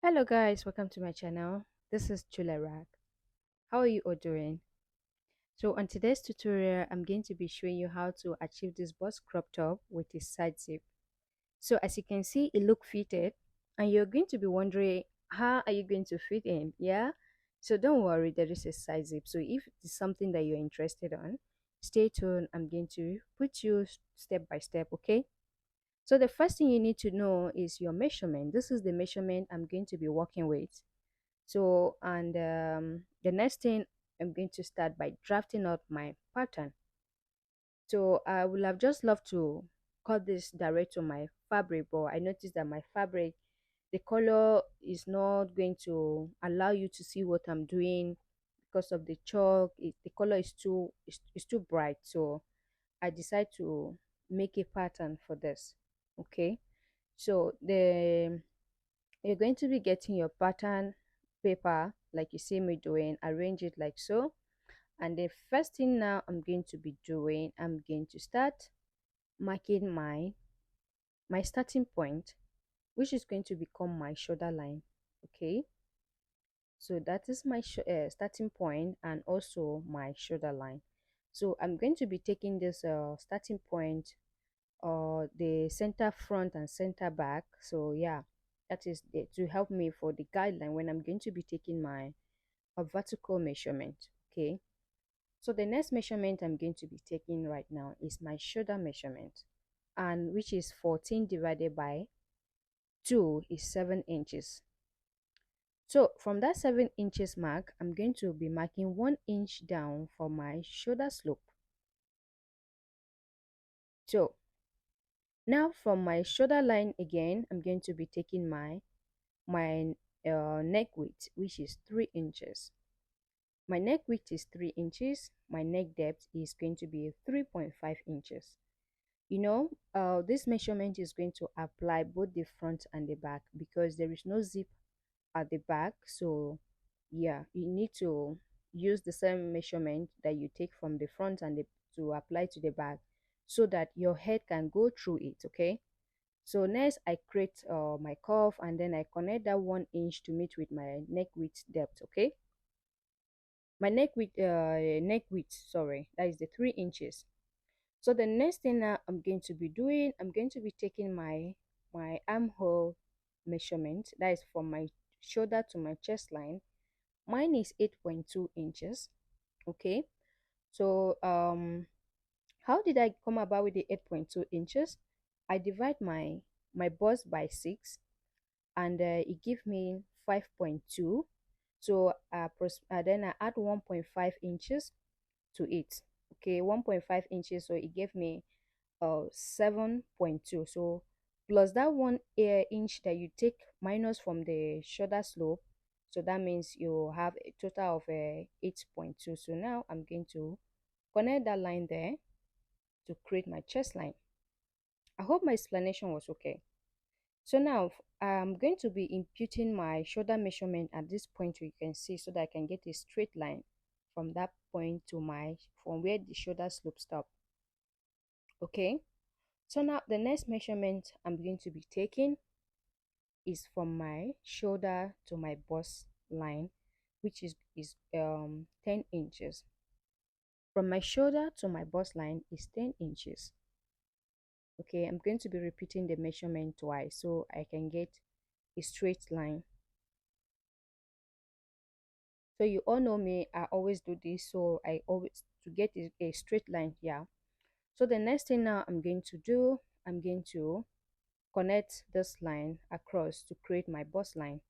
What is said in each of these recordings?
Hello guys, welcome to my channel. This is Chula Rag. How are you all doing? So on today's tutorial, I'm going to be showing you how to achieve this bust crop top with a side zip. So as you can see, it look fitted and you're going to be wondering how are you going to fit in? Yeah. So don't worry, there is a side zip. So if it's something that you're interested on, stay tuned. I'm going to put you step by step, okay? So the first thing you need to know is your measurement. This is the measurement I'm going to be working with. So, and the next thing, I'm going to start by drafting out my pattern. So I would have just loved to cut this direct to my fabric, but I noticed that my fabric, the color is not going to allow you to see what I'm doing because of the chalk. The color is too bright. So I decided to make a pattern for this. Okay. So you're going to be getting your pattern paper like you see me doing, arrange it like so. And the first thing now I'm going to be doing, I'm going to start marking my starting point, which is going to become my shoulder line. Okay, so that is my starting point and also my shoulder line. So I'm going to be taking this starting point, the center front and center back. So yeah, that is to help me for the guideline when I'm going to be taking my a vertical measurement. Okay, so the next measurement I'm going to be taking right now is my shoulder measurement, and which is 14 divided by 2 is 7 inches. So from that 7 inches mark, I'm going to be marking 1 inch down for my shoulder slope. So now from my shoulder line again, I'm going to be taking my neck width, which is 3 inches. My neck width is 3 inches. My neck depth is going to be 3.5 inches. This measurement is going to apply both the front and the back because there is no zip at the back. So yeah, you need to use the same measurement that you take from the front and to apply to the back so that your head can go through it. Okay, so next I create my curve and then I connect that 1 inch to meet with my neck width depth. Okay, my neck width, sorry, that is the 3 inches. So the next thing now I'm going to be doing, I'm going to be taking my armhole measurement, that is from my shoulder to my chest line. Mine is 8.2 inches. Okay, so how did I come about with the 8.2 inches? I divide my bust by 6 and it gives me 5.2. So then I add 1.5 inches to it. Okay, 1.5 inches, so it gave me 7.2. So plus that 1 inch that you take minus from the shoulder slope, so that means you have a total of 8.2. So now I'm going to connect that line there to create my chest line. I hope my explanation was okay. So now I'm going to be imputing my shoulder measurement at this point where you can see, so that I can get a straight line from that point to from where the shoulder slope stop. Okay, so now the next measurement I'm going to be taking is from my shoulder to my bust line, which is 10 inches. From my shoulder to my bust line is 10 inches. Okay, I'm going to be repeating the measurement twice so I can get a straight line. So you all know me, I always do this, so I always to get a straight line. Yeah, so the next thing now I'm going to do, I'm going to connect this line across to create my bust line.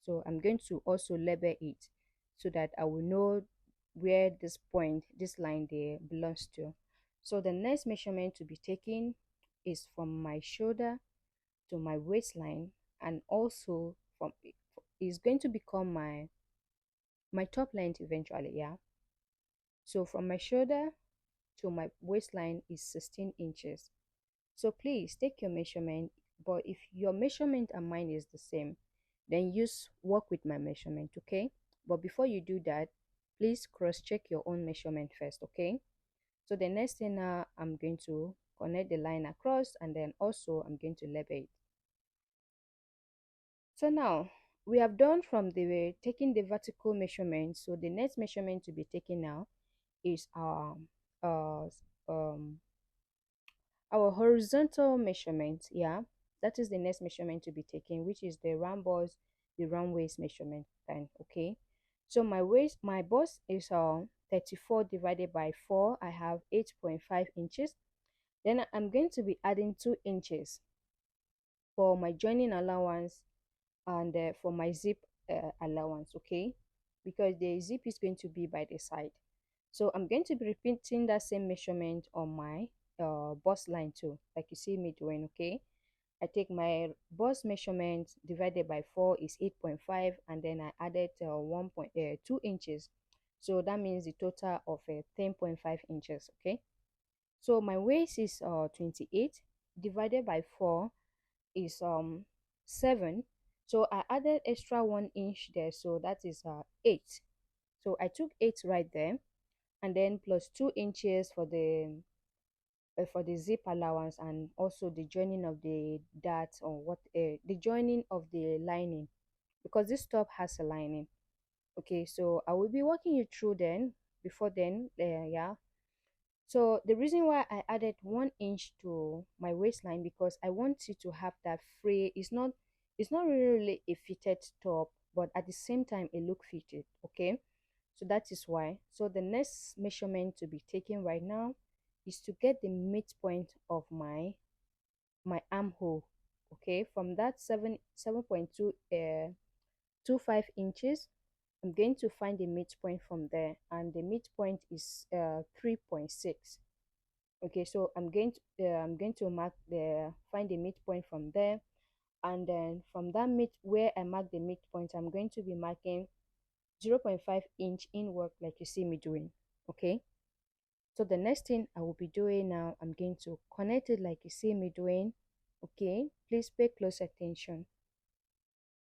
So I'm going to also label it so that I will know where this line there belongs to. So the next measurement to be taken is from my shoulder to my waistline, and also from is going to become my top length eventually. Yeah, so from my shoulder to my waistline is 16 inches. So please take your measurement, but if your measurement and mine is the same, then use work with my measurement. Okay, but before you do that, please cross check your own measurement first. Okay, so the next thing now, I'm going to connect the line across and then also I'm going to label it. So now we have done from the taking the vertical measurement. So the next measurement to be taken now is uh um our horizontal measurement. Yeah, that is the next measurement to be taken, which is the round waist measurement then. Okay, so my bust is 34 divided by 4. I have 8.5 inches. Then I'm going to be adding 2 inches for my joining allowance and for my zip allowance. Okay, because the zip is going to be by the side. So I'm going to be repeating that same measurement on my bust line too, like you see me doing. Okay, I take my bust measurement divided by 4 is 8.5, and then I added 1.2 inches. So that means the total of 10.5 inches. Okay, so my waist is 28 divided by 4 is 7. So I added extra 1 inch there, so that is 8. So I took 8 right there, and then plus 2 inches for the zip allowance, and also the joining of the dart, or what the joining of the lining, because this top has a lining. Okay, so I will be walking you through then. Before then, yeah, so the reason why I added 1 inch to my waistline, because I want you to have that free. It's not really a fitted top, but at the same time it look fitted. Okay, so that is why. So the next measurement to be taken right now is to get the midpoint of my armhole. Okay, from that 7.2 25 inches, I'm going to find the midpoint from there, and the midpoint is 3.6. Okay, so I'm going to find the midpoint from there, and then from that mid where I mark the midpoint, I'm going to be marking 0.5 inch inward, like you see me doing. Okay, so the next thing I will be doing now, I'm going to connect it like you see me doing. Okay, please pay close attention.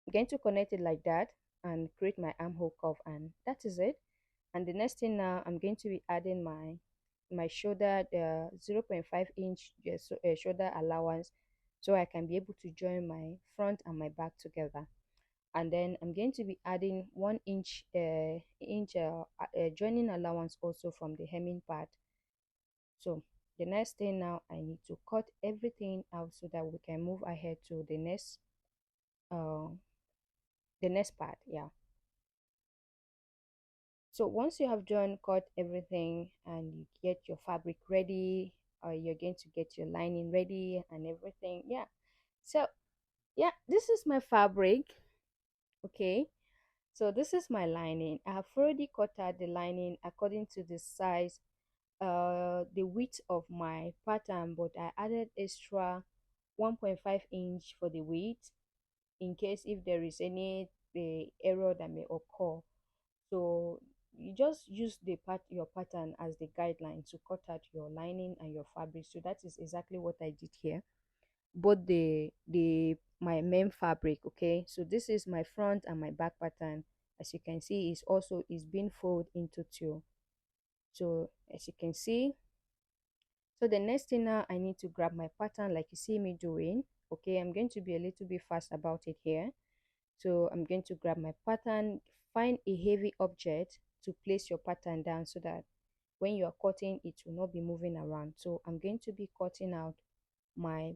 I'm going to connect it like that and create my armhole curve, and that is it. And the next thing now, I'm going to be adding my shoulder, the 0.5 inch shoulder allowance, so I can be able to join my front and my back together. And then I'm going to be adding 1 inch joining allowance also from the hemming part. So the next thing now, I need to cut everything out so that we can move ahead to uh the next part. Yeah, so once you have done cut everything and you get your fabric ready, or you're going to get your lining ready and everything. Yeah, so yeah, this is my fabric. Okay, so this is my lining. I have already cut out the lining according to the size, the width of my pattern, but I added extra 1.5 inch for the width, in case if there is any error that may occur. So you just use your pattern as the guideline to cut out your lining and your fabric. So that is exactly what I did here. Both the my main fabric. Okay, so this is my front and my back pattern. As you can see, is being folded into two. So as you can see, so the next thing now, I need to grab my pattern like you see me doing. Okay, I'm going to be a little bit fast about it here. So I'm going to grab my pattern, find a heavy object to place your pattern down, so that when you are cutting, it will not be moving around. So I'm going to be cutting out my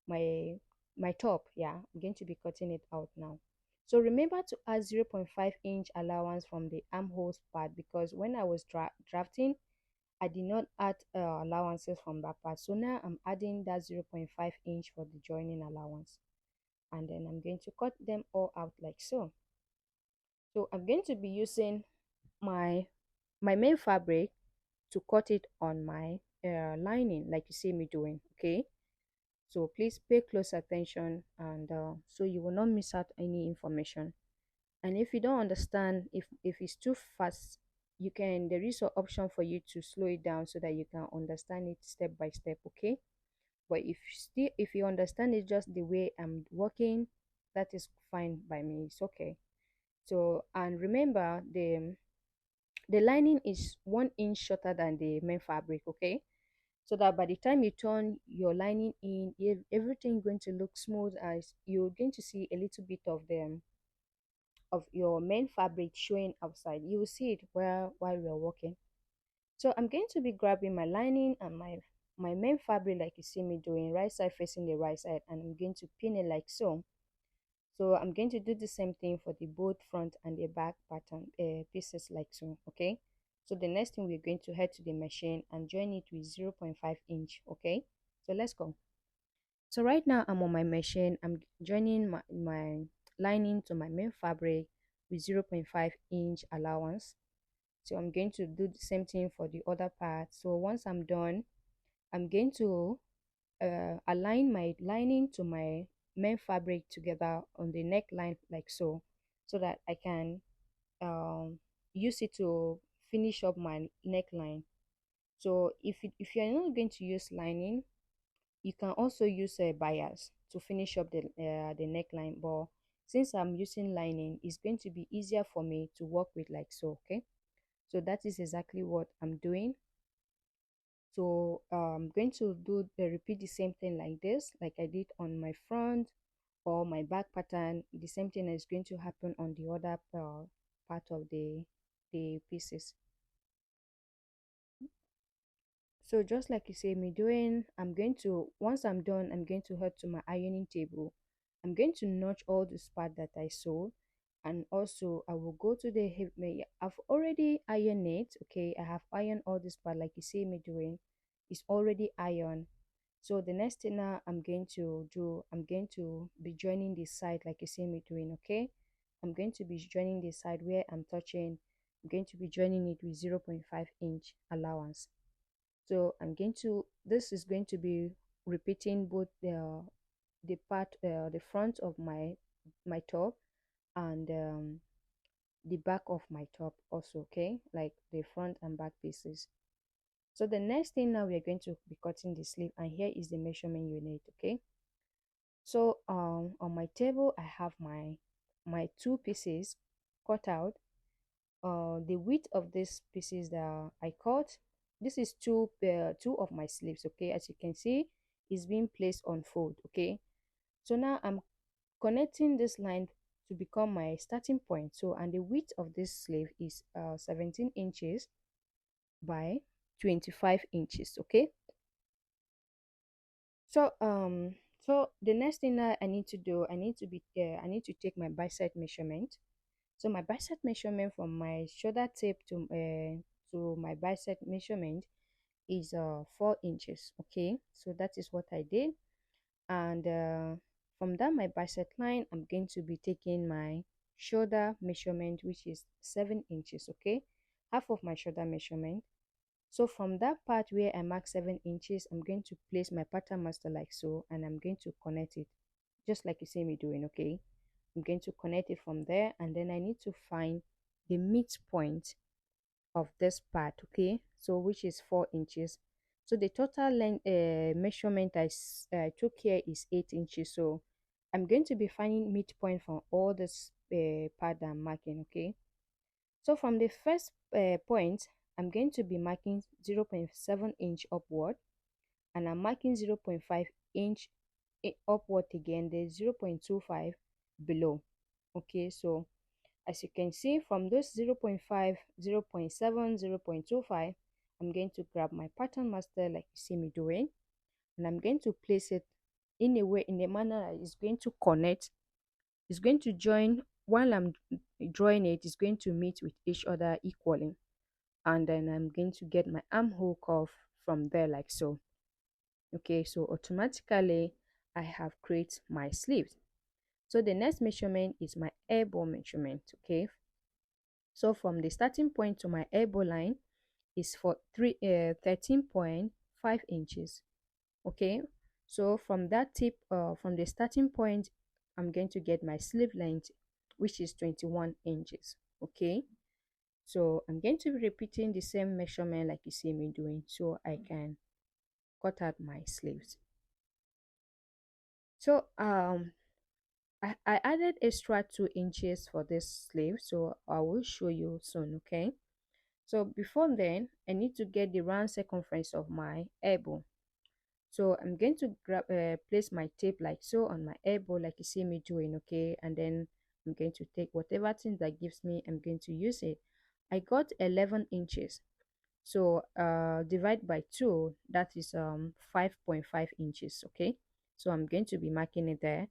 my my top. Yeah, I'm going to be cutting it out now. So remember to add 0.5 inch allowance from the armholes part, because when I was drafting, I did not add allowances from that part. So now I'm adding that 0.5 inch for the joining allowance, and then I'm going to cut them all out like so. So I'm going to be using my main fabric to cut it on my lining like you see me doing. Okay, so please pay close attention, and so you will not miss out any information. And if you don't understand, if it's too fast, there is an option for you to slow it down so that you can understand it step by step. Okay, but if you understand it just the way I'm working, that is fine by me. It's okay. So, and remember, the lining is 1 inch shorter than the main fabric. Okay, so that by the time you turn your lining in, everything going to look smooth, as you're going to see a little bit of them of your main fabric showing outside. You will see it while we are working. So I'm going to be grabbing my lining and my main fabric like you see me doing, right side facing the right side, and I'm going to pin it like so. So I'm going to do the same thing for the both front and the back pattern pieces like so. Okay, so the next thing, we're going to head to the machine and join it with 0.5 inch. Okay, so let's go. So right now I'm on my machine. I'm joining my lining to my main fabric with 0.5 inch allowance. So I'm going to do the same thing for the other part. So once I'm done, I'm going to align my lining to my main fabric together on the neckline like so, so that I can um, use it to finish up my neckline. So if you're not going to use lining, you can also use a bias to finish up the neckline. But since I'm using lining, it's going to be easier for me to work with like so. Okay, so that is exactly what I'm doing. So I'm going to repeat the same thing like this, like I did on my front or my back pattern. The same thing is going to happen on the other part of the pieces. So just like you see me doing, I'm going to, once I'm done, I'm going to head to my ironing table. I'm going to notch all the part that I sewed, and also I will go to the hip. I've already ironed it. Okay, I have ironed all this part like you see me doing. It's already ironed. So the next thing now I'm going to do, I'm going to be joining this side like you see me doing. Okay, I'm going to be joining the side where I'm touching. I'm going to be joining it with 0.5 inch allowance. So I'm going to, this is going to be repeating both the front of my top and the back of my top also. Okay, like the front and back pieces. So the next thing now, we are going to be cutting the sleeve, and here is the measurement you need. Okay, so on my table I have my two pieces cut out. The width of these pieces that I cut, this is two of my sleeves. Okay, as you can see, is being placed on fold. Okay, so now I'm connecting this line to become my starting point. So, and the width of this sleeve is 17 inches by 25 inches. Okay, so so the next thing that I need to do, I need to take my bicep measurement. So my bicep measurement from my shoulder tape to my bicep measurement is 4 inches. Okay, so that is what I did. And from that my bicep line, I'm going to be taking my shoulder measurement, which is 7 inches. Okay, half of my shoulder measurement. So from that part where I mark 7 inches, I'm going to place my pattern master like so, and I'm going to connect it just like you see me doing. Okay, I'm going to connect it from there, and then I need to find the midpoint of this part. Okay, so which is 4 inches. So the total length measurement I took here is 8 inches. So I'm going to be finding midpoint from all this part that I'm marking. Okay, so from the first point, I'm going to be marking 0.7 inch upward, and I'm marking 0.5 inch upward again. There's 0.25 below. Okay, so as you can see from those 0.5, 0.7, 0.25, I'm going to grab my pattern master like you see me doing, and I'm going to place it in a way, in a manner that is going to connect. It's going to join while I'm drawing it. It's going to meet with each other equally, and then I'm going to get my armhole curve from there like so. Okay, so automatically I have created my sleeves. So the next measurement is my elbow measurement. Okay, so from the starting point to my elbow line is for 13.5 inches. Okay, so from that tip, from the starting point, I'm going to get my sleeve length, which is 21 inches. Okay, so I'm going to be repeating the same measurement like you see me doing, so I can cut out my sleeves. So I added extra 2 inches for this sleeve, so I will show you soon. Okay, so before then, I need to get the round circumference of my elbow. So I'm going to place my tape like so on my elbow like you see me doing. Okay, and then I'm going to take whatever thing that gives me, I'm going to use it. I got 11 inches. So divide by 2, that is 5.5 inches, okay? So I'm going to be marking it there.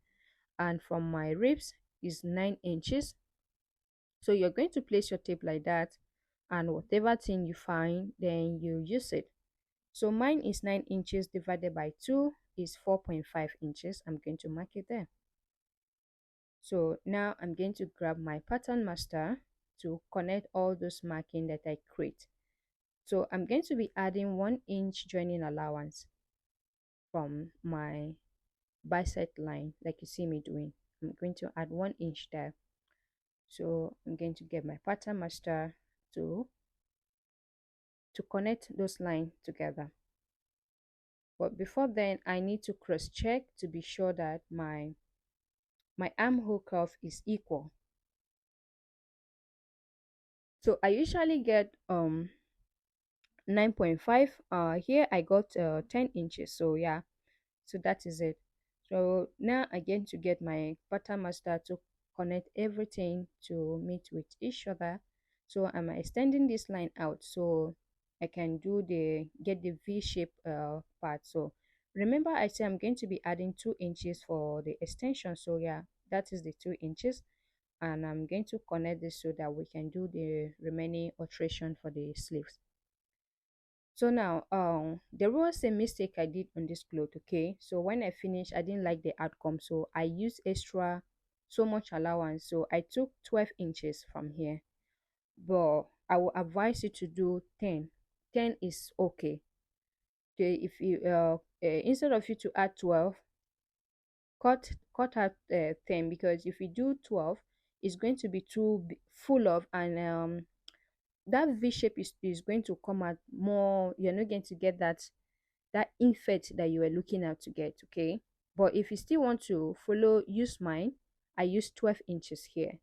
And from my ribs is 9 inches. So you're going to place your tape like that, and whatever thing you find, then you use it. So mine is 9 inches divided by 2 is 4.5 inches. I'm going to mark it there. So now I'm going to grab my pattern master to connect all those marking that I create. So I'm going to be adding 1 inch joining allowance from my bisect line, like you see me doing. I'm going to add 1 inch there. So I'm going to get my pattern master to connect those lines together. But before then, I need to cross check to be sure that my armhole curve is equal. So I usually get 9.5. Here I got 10 inches. So yeah, so that is it. So now I'm going to get my pattern master to connect everything to meet with each other. So I'm extending this line out so I can get the V shape part. So remember I said I'm going to be adding 2 inches for the extension. So yeah, that is the 2 inches, and I'm going to connect this so that we can do the remaining alteration for the sleeves. So now, there was a mistake I did on this cloth, okay? So when I finished, I didn't like the outcome, so I used extra so much allowance. So I took 12 inches from here, but I will advise you to do 10. 10 is okay. Okay, if you instead of you to add 12, cut out 10, because if you do 12, it's going to be too full of, and that V shape is going to come out more. You're not going to get that effect that you were looking at to get, okay? But if you still want to follow, use mine. I use 12 inches here,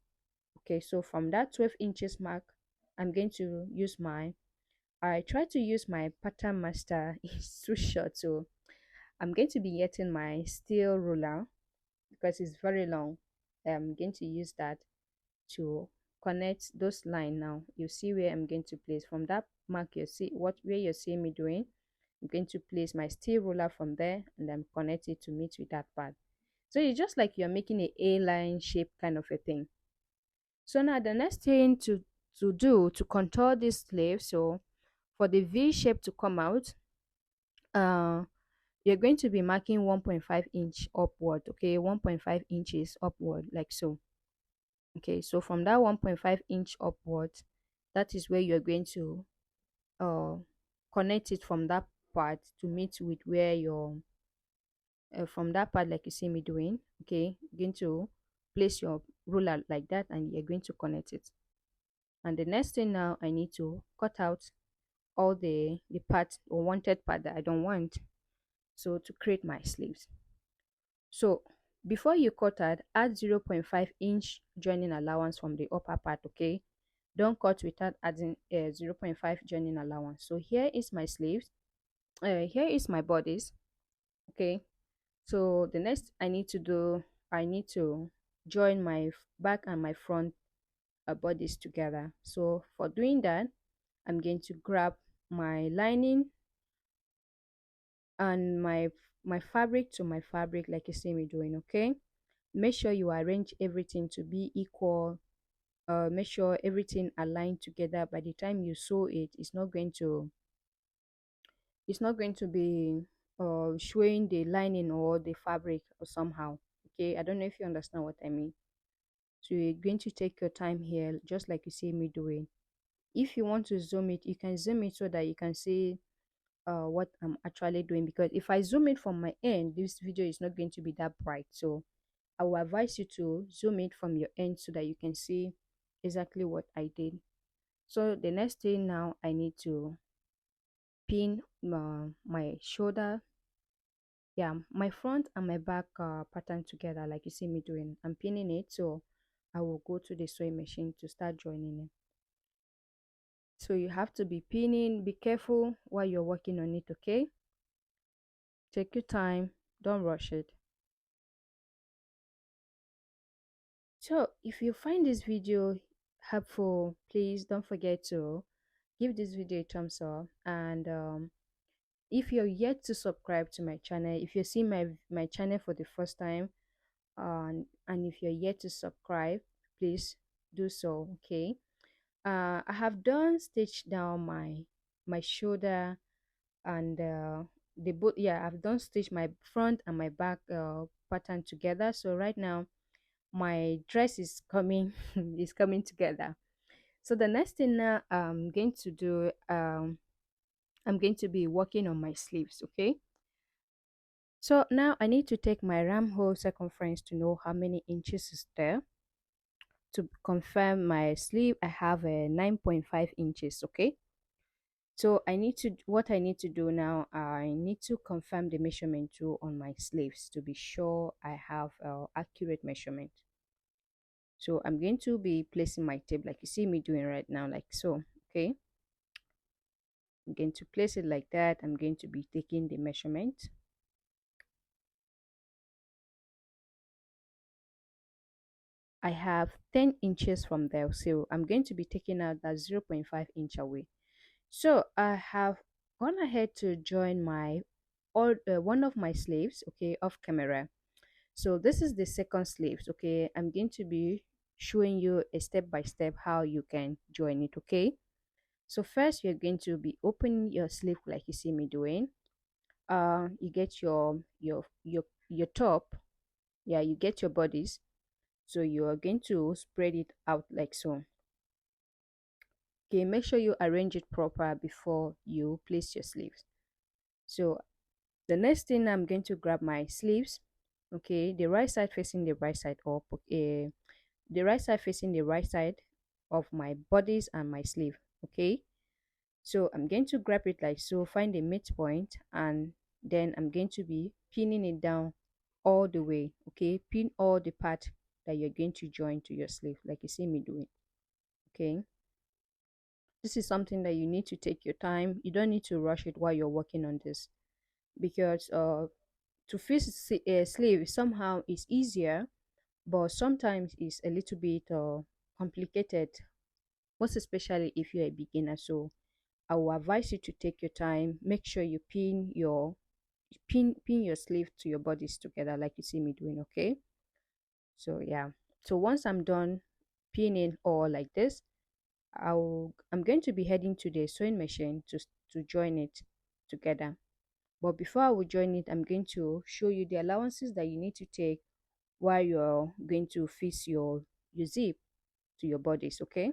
okay? So from that 12 inches mark, I'm going to use mine. I try to use my pattern master. It's too short, so I'm going to be getting my steel ruler because it's very long. I'm going to use that to connect those line. Now you see where I'm going to place from that mark. You see where you're seeing me doing. I'm going to place my steel ruler from there and then connect it to meet with that part. So it's just like you're making a A-line shape kind of a thing. So now the next thing to do to contour this sleeve, so for the V shape to come out, uh you're going to be marking 1.5 inch upward, okay? 1.5 inches upward, like so. Okay, so from that 1.5 inch upwards, that is where you're going to uh connect it from that part to meet with where your from that part, like you see me doing. Okay, you're going to place your ruler like that, and you're going to connect it. And the next thing now, I need to cut out all the part or wanted part that I don't want, so to create my sleeves. So before you cut out, add 0.5 inch joining allowance from the upper part, okay? Don't cut without adding 0.5 joining allowance. So here is my sleeves. Here is my bodice, okay? So the next I need to do, I need to join my back and my front bodies together. So for doing that, I'm going to grab my lining and my fabric to my fabric, like you see me doing, okay? Make sure you arrange everything to be equal. Make sure everything aligned together. By the time you sew it, it's not going to be showing the lining or the fabric or somehow, okay? I don't know if you understand what I mean. So you're going to take your time here, just like you see me doing. If you want to zoom it, you can zoom it so that you can see what I'm actually doing, because if I zoom it from my end, this video is not going to be that bright. So I will advise you to zoom it from your end so that you can see exactly what I did. So the next thing now, I need to pin my shoulder, yeah, my front and my back pattern together, like you see me doing. I'm pinning it, so I will go to the sewing machine to start joining it. So you have to be pinning. Be careful while you're working on it, okay? Take your time, don't rush it. So if you find this video helpful, please don't forget to give this video a thumbs up. And if you're yet to subscribe to my channel, if you see my channel for the first time, and if you're yet to subscribe, please do so. Okay. I have done stitch down my shoulder and the both. Yeah, I've done stitch my front and my back pattern together. So right now my dress is coming is coming together. So the next thing now I'm going to do, I'm going to be working on my sleeves. Okay. So now I need to take my armhole circumference to know how many inches is there. To confirm my sleeve, I have a 9.5 inches. Okay. So what I need to do now, I need to confirm the measurement too on my sleeves to be sure I have accurate measurement. So I'm going to be placing my tape like you see me doing right now, like so. Okay. I'm going to place it like that. I'm going to be taking the measurement. I have 10 inches from there, so I'm going to be taking out that 0.5 inch away. So I have gone ahead to join my one of my sleeves, okay, off camera. So this is the second sleeves. Okay, I'm going to be showing you a step by step how you can join it. Okay, so first you're going to be opening your sleeve like you see me doing. You get your top. Yeah, you get your bodies. So you are going to spread it out like so. Okay, make sure you arrange it proper before you place your sleeves. So the next thing, I'm going to grab my sleeves. Okay, the right side facing the right side up. Okay, the right side facing the right side of my bodice and my sleeve. Okay, so I'm going to grab it like so, find the midpoint, and then I'm going to be pinning it down all the way. Okay, pin all the part that you're going to join to your sleeve like you see me doing. Okay, this is something that you need to take your time. You don't need to rush it while you're working on this, because to fix a sleeve somehow is easier, but sometimes it's a little bit complicated, most especially if you're a beginner. So I will advise you to take your time. Make sure you pin your sleeve to your bodies together like you see me doing. Okay, so yeah, so once I'm done pinning all like this, I'm going to be heading to the sewing machine to join it together. But before I will join it, I'm going to show you the allowances that you need to take while you're going to fix your zip to your bodies. Okay,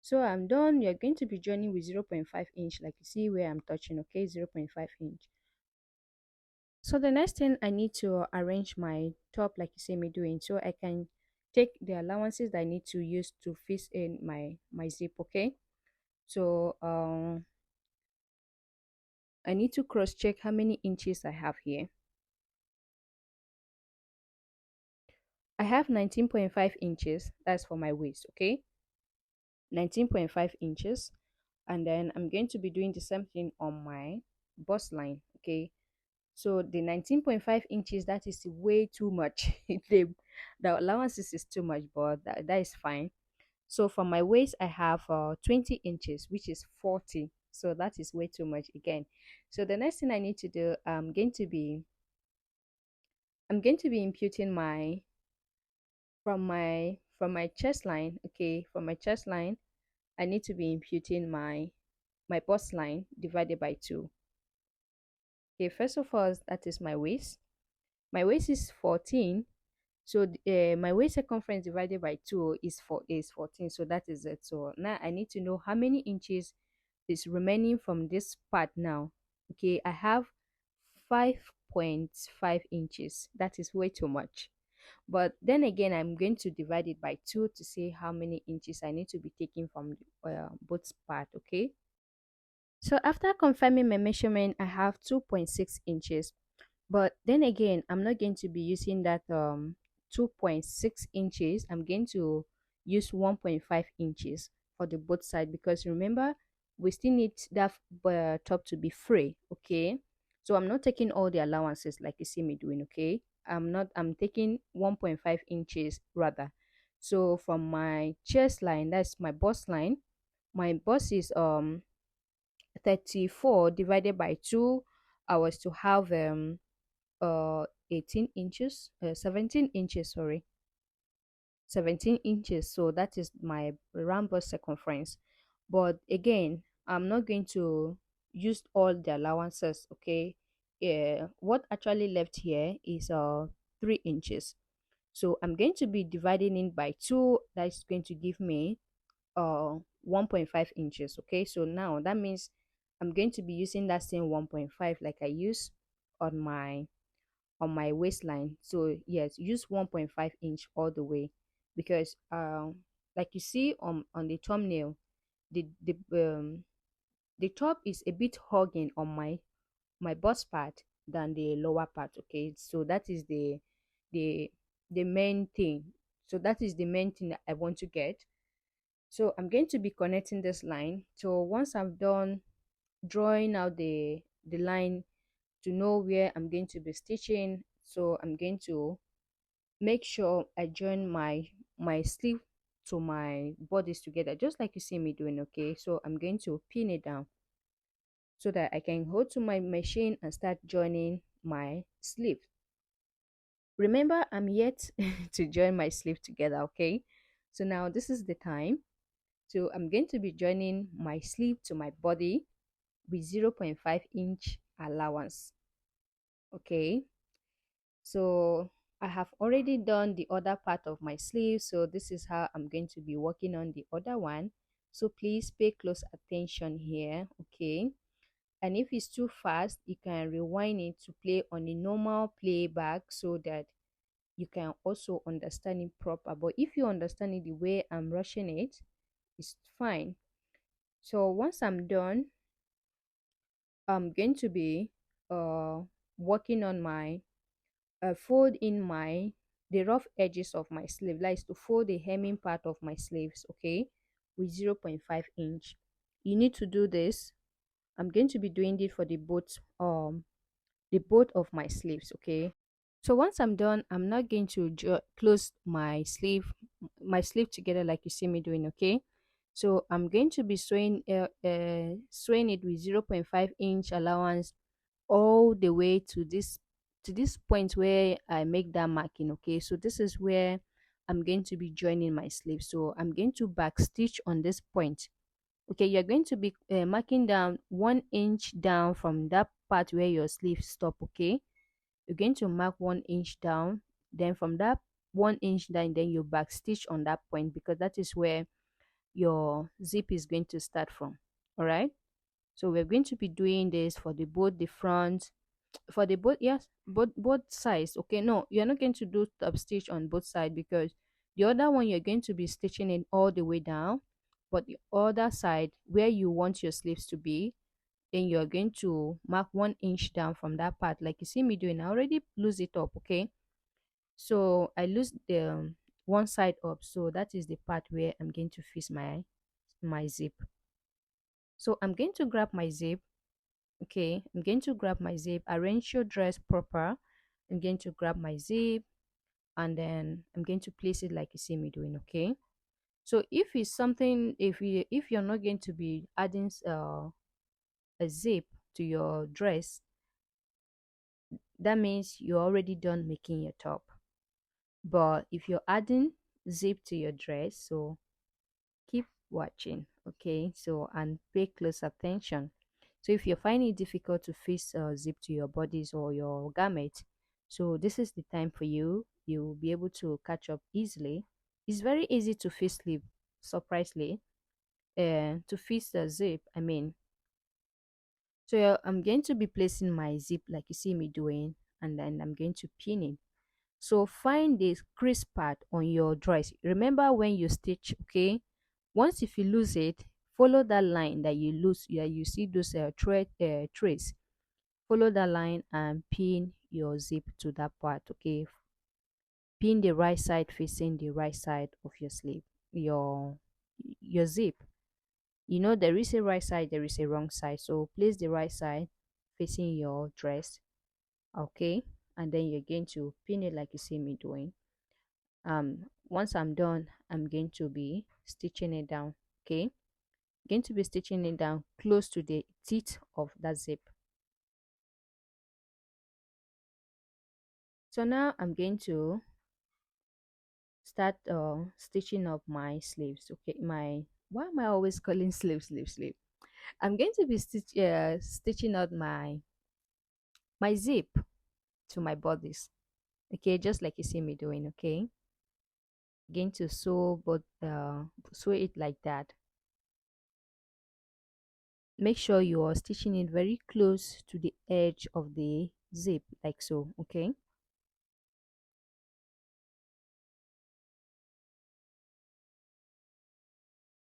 so I'm done. You're going to be joining with 0.5 inch like you see where I'm touching. Okay, 0.5 inch. So the next thing, I need to arrange my top like you see me doing, so I can take the allowances that I need to use to fix in my zip. Okay, so I need to cross check how many inches I have here. I have 19.5 inches. That's for my waist. Okay, 19.5 inches. And then I'm going to be doing the same thing on my bust line. Okay, so the 19.5 inches, that is way too much. The allowances is too much, but that is fine. So for my waist, I have 20 inches, which is 40. So that is way too much again. So the next thing I need to do, I'm going to be imputing my from my chest line. Okay, from my chest line, I need to be imputing my bust line divided by 2. Okay, first of all, that is my waist. My waist is 14. So my waist circumference divided by 2 is 14. So that is it. So now I need to know how many inches is remaining from this part now. Okay, I have 5.5 inches. That is way too much. But then again, I'm going to divide it by 2 to see how many inches I need to be taking from both part. Okay, so after confirming my measurement, I have 2.6 inches. But then again, I'm not going to be using that 2.6 inches. I'm going to use 1.5 inches for the both side, because remember, we still need that top to be free. Okay, so I'm not taking all the allowances like you see me doing. Okay, I'm taking 1.5 inches rather. So from my chest line, that's my bust line, my bust is 34 divided by 2. I was to have 18 inches, 17 inches, sorry, 17 inches. So that is my round bust circumference. But again, I'm not going to use all the allowances, okay? Yeah, what actually left here is 3 inches. So I'm going to be dividing it by 2. That's going to give me 1.5 inches, okay? So now that means I'm going to be using that same 1.5 like I use on my waistline. So yes, use 1.5 inch all the way, because like you see on the thumbnail, the top is a bit hugging on my bust part than the lower part, okay? So that is the the main thing. So that is the main thing that I want to get. So I'm going to be connecting this line. So once I've done drawing out the line to know where I'm going to be stitching, so I'm going to make sure I join my sleeve to my bodice together, just like you see me doing, okay? So I'm going to pin it down so that I can hold to my machine and start joining my sleeve. Remember, I'm yet to join my sleeve together, okay? So now this is the time. So I'm going to be joining my sleeve to my body with 0.5 inch allowance, okay? So I have already done the other part of my sleeve, so this is how I'm going to be working on the other one. So please pay close attention here, okay? And if it's too fast, you can rewind it to play on a normal playback so that you can also understand it proper. But if you understand it the way I'm rushing it, it's fine. So once I'm done, I'm going to be uh working on my fold in my the rough edges of my sleeve, like to fold the hemming part of my sleeves, okay, with 0.5 inch. You need to do this. I'm going to be doing it for the both of my sleeves, okay? So once I'm done, I'm not going to close my sleeve together like you see me doing, okay? So I'm going to be sewing it with 0.5 inch allowance all the way to this point where I make that marking, okay? So this is where I'm going to be joining my sleeve. So I'm going to back stitch on this point. Okay, you're going to be marking down 1 inch down from that part where your sleeve stop, okay? You're going to mark 1 inch down, then from that 1 inch down, then you back stitch on that point, because that is where your zip is going to start from. All right, so we're going to be doing this for the front, for the both, yes, both sides, okay? No, you're not going to do top stitch on both sides, because the other one you're going to be stitching it all the way down, but the other side where you want your sleeves to be, then you're going to mark 1 inch down from that part like you see me doing. I already lose it up, okay? So I lose the one side up, so that is the part where I'm going to fix my zip. So I'm going to grab my zip. Okay, I'm going to grab my zip, arrange your dress proper. I'm going to grab my zip, and then I'm going to place it like you see me doing, okay? So if it's something, if you're not going to be adding a zip to your dress, that means you're already done making your top. But if you're adding zip to your dress, so keep watching, okay? So and pay close attention. So if you find it difficult to fix zip to your bodies or your garment, so this is the time for you. You'll be able to catch up easily. It's very easy to fix sleeve, surprisingly. To fix the zip, I mean. So I'm going to be placing my zip like you see me doing, and then I'm going to pin it. So find the crease part on your dress. Remember when you stitch, okay? Once if you lose it, follow that line that you lose. Yeah, you see those thread trace. Follow that line and pin your zip to that part, okay? Pin the right side facing the right side of your sleeve, your zip. You know there is a right side, there is a wrong side. So place the right side facing your dress, okay? and then you're going to pin it like you see me doing. Once I'm done, I'm going to be stitching it down. Okay, going to be stitching it down close to the teeth of that zip. So now I'm going to start stitching up my sleeves. Okay, my why am I always calling sleeve? I'm going to be stitching out my zip to my bodice. Okay, just like you see me doing. Okay, going to sew it like that. Make sure you are stitching it very close to the edge of the zip, like so. Okay,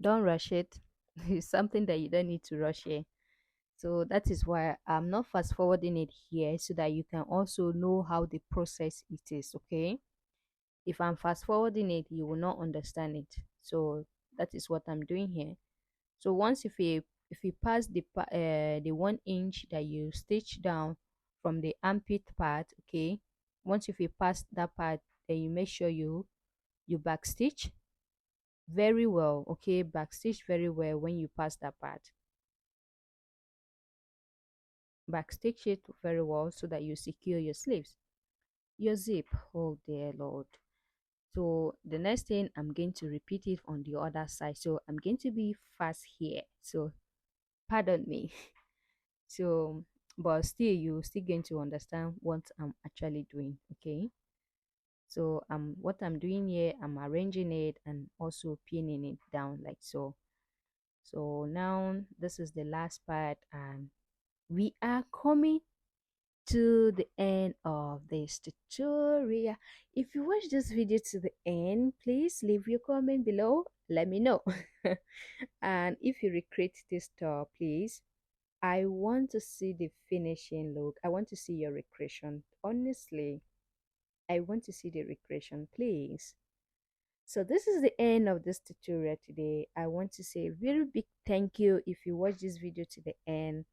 don't rush it. It's something that you don't need to rush here. So that is why I'm not fast forwarding it here, so that you can also know how the process it is. Okay, if I'm fast forwarding it, you will not understand it. So that is what I'm doing here. So once if you pass the 1 inch that you stitch down from the armpit part, okay, once if you pass that part, then you make sure you back stitch very well. Okay, back stitch very well when you pass that part. Back stitch it very well so that you secure your sleeves, your zip. Oh dear Lord. So the next thing, I'm going to repeat it on the other side. So I'm going to be fast here, so pardon me. So but still, you still going to understand what I'm actually doing. Okay, so what I'm doing here, I'm arranging it and also pinning it down like so. So now this is the last part, and we are coming to the end of this tutorial. If you watch this video to the end, please leave your comment below, let me know. And if you recreate this top, please, I want to see the finishing look. I want to see your recreation. Honestly, I want to see the recreation, please. So this is the end of this tutorial today. I want to say a very big thank you if you watch this video to the end.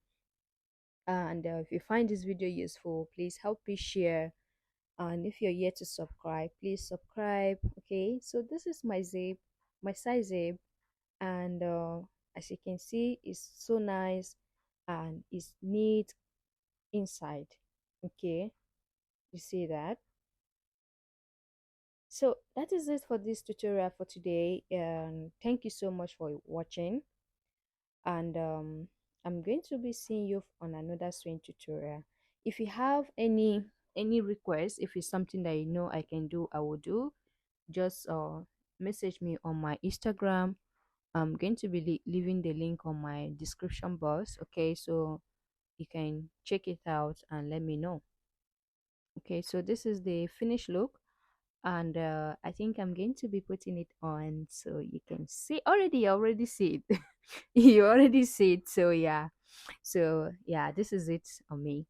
And if you find this video useful, please help me share. And if you're yet to subscribe, please subscribe. Okay, so this is my zip, my size zip, and as you can see, it's so nice and it's neat inside. Okay, you see that. So that is it for this tutorial for today, and thank you so much for watching. And I'm going to be seeing you on another swing tutorial. If you have any requests, if it's something that you know I can do, I will do. Just message me on my Instagram. I'm going to be leaving the link on my description box. Okay, so you can check it out and let me know. Okay, so this is the finished look, and I think I'm going to be putting it on so you can see. Already, I already see it. You already see it. So yeah, this is it on me.